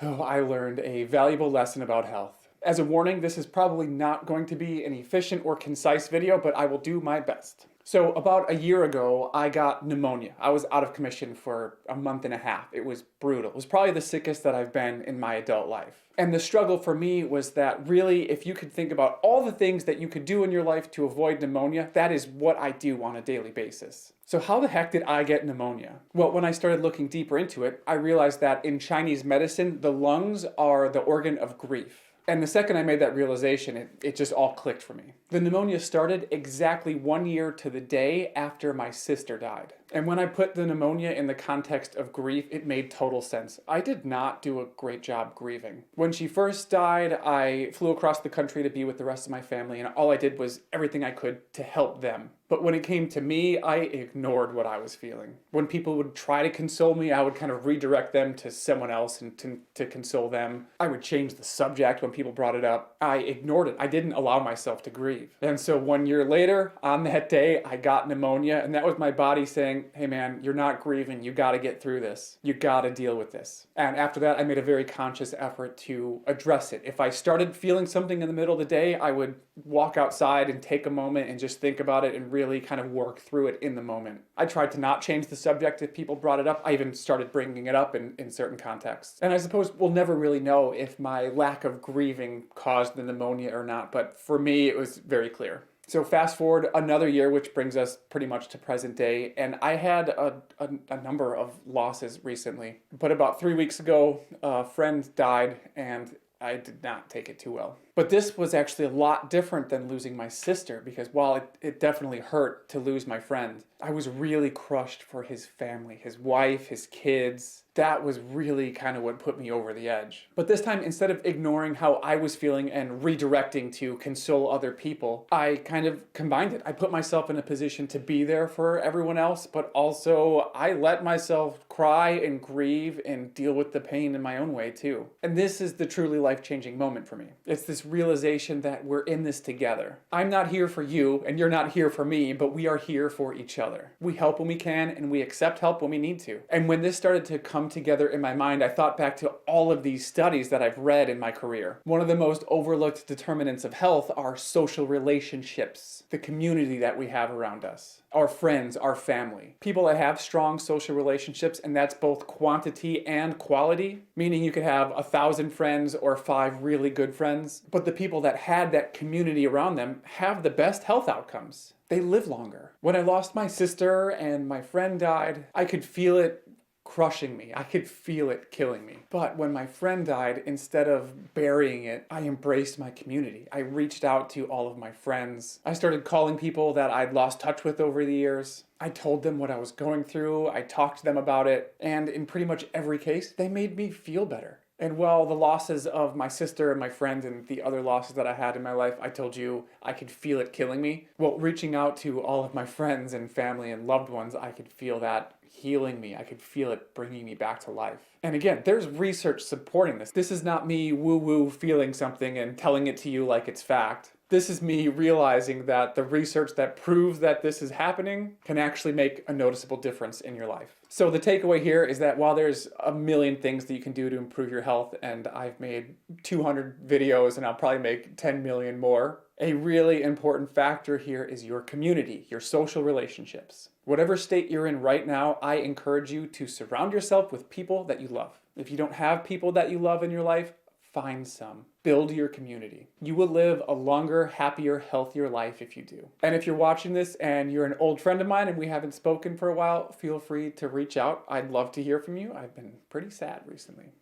Oh, I learned a valuable lesson about health. As a warning, this is probably not going to be an efficient or concise video, but I will do my best. So about a year ago, I got pneumonia. I was out of commission for a month and a half. It was brutal. It was probably the sickest that I've been in my adult life. And the struggle for me was that really, if you could think about all the things that you could do in your life to avoid pneumonia, that is what I do on a daily basis. So how the heck did I get pneumonia? Well, when I started looking deeper into it, I realized that in Chinese medicine, the lungs are the organ of grief. And the second I made that realization, it just all clicked for me. The pneumonia started exactly 1 year to the day after my sister died. And when I put the pneumonia in the context of grief, it made total sense. I did not do a great job grieving. When she first died, I flew across the country to be with the rest of my family, and all I did was everything I could to help them. But when it came to me, I ignored what I was feeling. When people would try to console me, I would kind of redirect them to someone else and to console them. I would change the subject when people brought it up. I ignored it. I didn't allow myself to grieve. And so 1 year later, on that day, I got pneumonia, and that was my body saying, hey man, you're not grieving. You gotta get through this. You gotta deal with this. And after that, I made a very conscious effort to address it. If I started feeling something in the middle of the day, I would walk outside and take a moment and just think about it and really kind of work through it in the moment. I tried to not change the subject if people brought it up. I even started bringing it up in certain contexts. And I suppose we'll never really know if my lack of grieving caused the pneumonia or not, but for me, it was very clear. So fast forward another year, which brings us pretty much to present day, and I had a number of losses recently. But about 3 weeks ago, a friend died, and I did not take it too well. But this was actually a lot different than losing my sister, because while it definitely hurt to lose my friend, I was really crushed for his family, his wife, his kids. That was really kind of what put me over the edge. But this time, instead of ignoring how I was feeling and redirecting to console other people, I kind of combined it. I put myself in a position to be there for everyone else, but also I let myself cry and grieve and deal with the pain in my own way too. And this is the truly life-changing moment for me. It's this realization that we're in this together. I'm not here for you and you're not here for me, but we are here for each other. We help when we can and we accept help when we need to. And when this started to come together in my mind, I thought back to all of these studies that I've read in my career. One of the most overlooked determinants of health are social relationships, the community that we have around us, our friends, our family. People that have strong social relationships, and that's both quantity and quality, meaning you could have 1,000 friends or 5 really good friends, but the people that had that community around them have the best health outcomes. They live longer. When I lost my sister and my friend died, I could feel it crushing me. I could feel it killing me. But when my friend died, instead of burying it, I embraced my community. I reached out to all of my friends. I started calling people that I'd lost touch with over the years. I told them what I was going through. I talked to them about it. And in pretty much every case, they made me feel better. And while the losses of my sister and my friend and the other losses that I had in my life, I told you I could feel it killing me. Well, reaching out to all of my friends and family and loved ones, I could feel that healing me. I could feel it bringing me back to life. And again, there's research supporting this. This is not me woo-woo feeling something and telling it to you like it's fact. This is me realizing that the research that proves that this is happening can actually make a noticeable difference in your life. So the takeaway here is that while there's a million things that you can do to improve your health, and I've made 200 videos and I'll probably make 10 million more, a really important factor here is your community, your social relationships. Whatever state you're in right now, I encourage you to surround yourself with people that you love. If you don't have people that you love in your life, find some. Build your community. You will live a longer, happier, healthier life if you do. And if you're watching this and you're an old friend of mine and we haven't spoken for a while, feel free to reach out. I'd love to hear from you. I've been pretty sad recently.